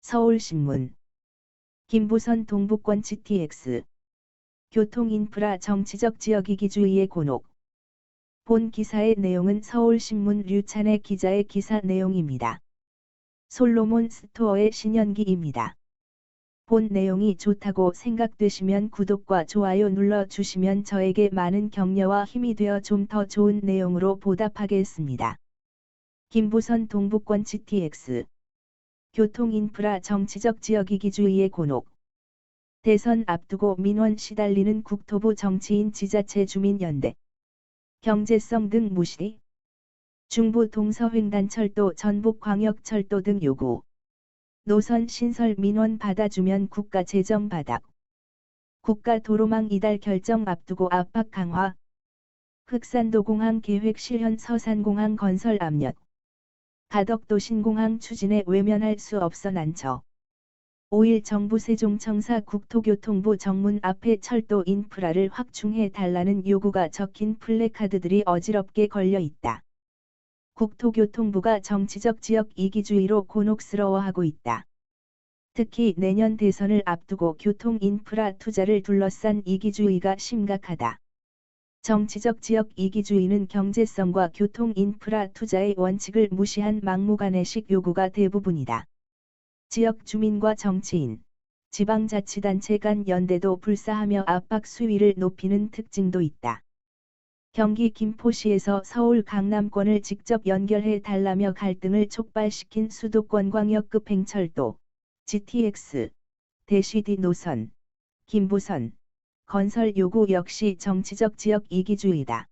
서울신문 김부선 동북권 GTX 교통인프라 정치적 지역이기주의의 곤혹. 본 기사의 내용은 서울신문 류찬의 기자의 기사 내용입니다. 솔로몬 스토어의 신현기입니다. 본 내용이 좋다고 생각되시면 구독과 좋아요 눌러주시면 저에게 많은 격려와 힘이 되어 좀 더 좋은 내용으로 보답하겠습니다. 김부선 동북권 GTX 교통인프라 정치적 지역이기주의의 곤혹. 대선 앞두고 민원 시달리는 국토부 정치인 지자체 주민연대. 경제성 등 무시. 중부 동서횡단철도 전북광역철도 등 요구. 노선 신설 민원 받아주면 국가 재정 바닥. 국가도로망 이달 결정 앞두고 압박 강화. 흑산도공항 계획 실현 서산공항 건설 압력. 가덕도 신공항 추진에 외면할 수 없어 난처. 5일 정부 세종청사 국토교통부 정문 앞에 철도 인프라를 확충해 달라는 요구가 적힌 플래카드들이 어지럽게 걸려 있다. 국토교통부가 정치적 지역 이기주의로 곤혹스러워하고 있다. 특히 내년 대선을 앞두고 교통 인프라 투자를 둘러싼 이기주의가 심각하다. 정치적 지역 이기주의는 경제성과 교통 인프라 투자의 원칙을 무시한 막무가내식 요구가 대부분이다. 지역 주민과 정치인, 지방자치단체 간 연대도 불사하며 압박 수위를 높이는 특징도 있다. 경기 김포시에서 서울 강남권을 직접 연결해 달라며 갈등을 촉발시킨 수도권 광역급 행철도, GTX, 대시디 노선, 김부선 건설 요구 역시 정치적 지역 이기주의다.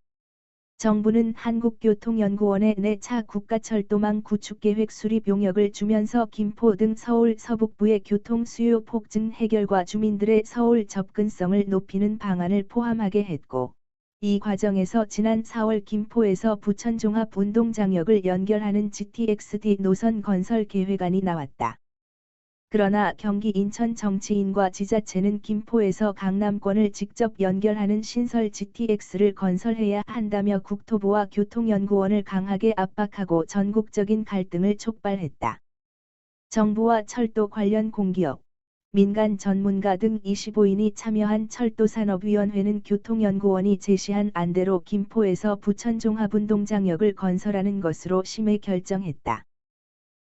정부는 한국교통연구원에 내차 국가철도망 구축계획 수립 용역을 주면서 김포 등 서울 서북부의 교통 수요 폭증 해결과 주민들의 서울 접근성을 높이는 방안을 포함하게 했고, 이 과정에서 지난 4월 김포에서 부천종합운동장역을 연결하는 GTX-D 노선 건설 계획안이 나왔다. 그러나 경기 인천 정치인과 지자체는 김포에서 강남권을 직접 연결하는 신설 GTX를 건설해야 한다며 국토부와 교통연구원을 강하게 압박하고 전국적인 갈등을 촉발했다. 정부와 철도 관련 공기업, 민간 전문가 등 25인이 참여한 철도산업위원회는 교통연구원이 제시한 안대로 김포에서 부천종합운동장역을 건설하는 것으로 심의 결정했다.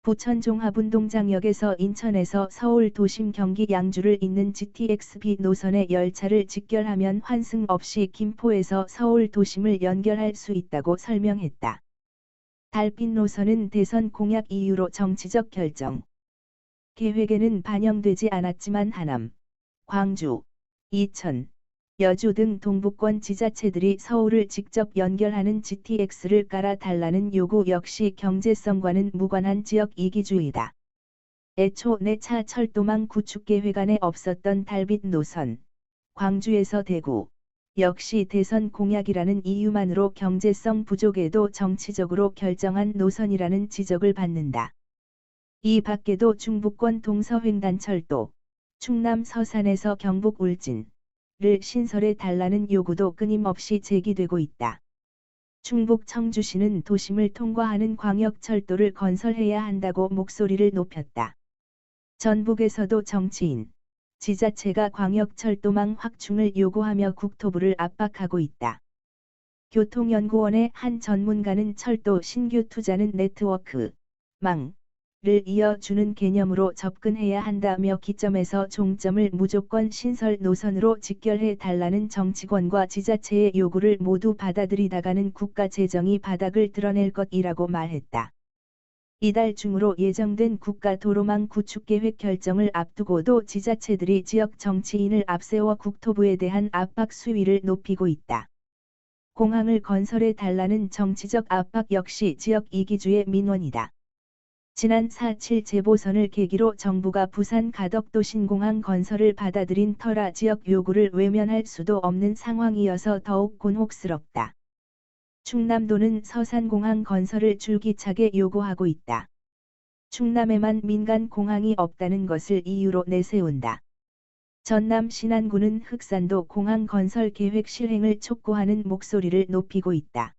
부천종합운동장역에서 인천에서 서울 도심 경기 양주를 잇는 GTX-B 노선의 열차를 직결하면 환승 없이 김포에서 서울 도심을 연결할 수 있다고 설명했다. 달빛 노선은 대선 공약 이유로 정치적 결정. 계획에는 반영되지 않았지만 하남, 광주, 이천, 여주 등 동북권 지자체들이 서울을 직접 연결하는 GTX를 깔아달라는 요구 역시 경제성과는 무관한 지역 이기주의다. 애초 내차 철도망 구축계획안에 없었던 달빛 노선, 광주에서 대구, 역시 대선 공약이라는 이유만으로 경제성 부족에도 정치적으로 결정한 노선이라는 지적을 받는다. 이 밖에도 중부권 동서횡단철도, 충남 서산에서 경북 울진, 를 신설해 달라는 요구도 끊임없이 제기되고 있다. 충북 청주시는 도심을 통과하는 광역철도를 건설해야 한다고 목소리를 높였다. 전북에서도 정치인, 지자체가 광역철도망 확충을 요구하며 국토부를 압박하고 있다. 교통연구원의 한 전문가는 철도 신규 투자는 네트워크, 망, 를 이어주는 개념으로 접근해야 한다며 기점에서 종점을 무조건 신설 노선으로 직결해 달라는 정치권과 지자체의 요구를 모두 받아들이다가는 국가 재정이 바닥을 드러낼 것이라고 말했다. 이달 중으로 예정된 국가도로망 구축계획 결정을 앞두고도 지자체들이 지역 정치인을 앞세워 국토부에 대한 압박 수위를 높이고 있다. 공항을 건설해 달라는 정치적 압박 역시 지역 이기주의 민원이다. 지난 4.7 재보선을 계기로 정부가 부산 가덕도 신공항 건설을 받아들인 터라 지역 요구를 외면할 수도 없는 상황이어서 더욱 곤혹스럽다. 충남도는 서산공항 건설을 줄기차게 요구하고 있다. 충남에만 민간 공항이 없다는 것을 이유로 내세운다. 전남 신안군은 흑산도 공항 건설 계획 실행을 촉구하는 목소리를 높이고 있다.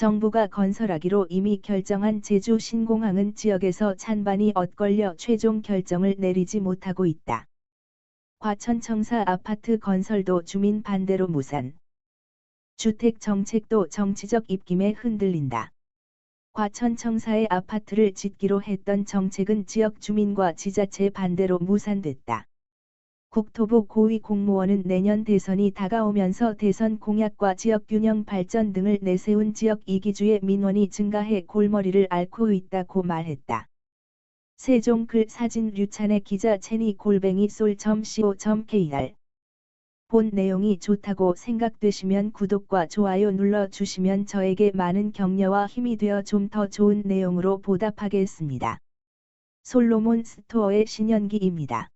정부가 건설하기로 이미 결정한 제주 신공항은 지역에서 찬반이 엇걸려 최종 결정을 내리지 못하고 있다. 과천청사 아파트 건설도 주민 반대로 무산. 주택 정책도 정치적 입김에 흔들린다. 과천청사에 아파트를 짓기로 했던 정책은 지역 주민과 지자체 반대로 무산됐다. 국토부 고위 공무원은 내년 대선이 다가오면서 대선 공약과 지역균형 발전 등을 내세운 지역 이기주의 민원이 증가해 골머리를 앓고 있다고 말했다. 세종 글 사진 류찬의 기자 체니 @soul.co.kr 본 내용이 좋다고 생각되시면 구독과 좋아요 눌러주시면 저에게 많은 격려와 힘이 되어 좀 더 좋은 내용으로 보답하겠습니다. 솔로몬 스토어의 신현기입니다.